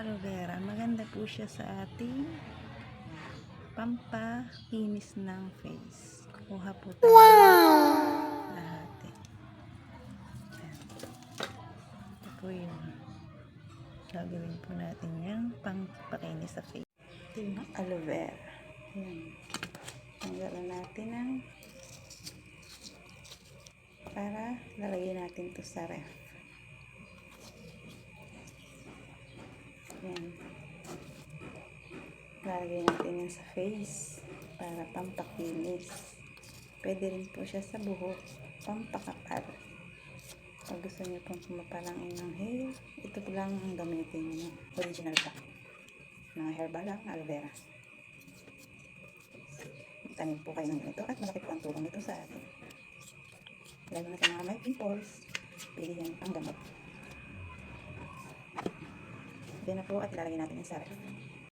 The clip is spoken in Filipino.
aloe vera. Maganda po siya sa ating pampakinis ng face. Kuha po tayo lahat. Ito po yung gagawin po natin yung pampakinis sa face. Ito yung aloe vera. Yan. Tanggalan natin ng para lalagyan natin to sa ref. Yan. Lalagyan natin yan sa face para pampakinis. Pwede rin po siya sa buhok, pampakapal. Pag gusto niyo pong pumapalang inyong hair, ito po lang ang gamitin niyo. Original pa. Mga herbal lang, aloe vera. Tanim po kayo ng ganito at malaki po ang tulong nito sa atin. Lalo na sa mga may pimples, pili yan ang gamot. Then na po at ilalagay natin yung sa ref.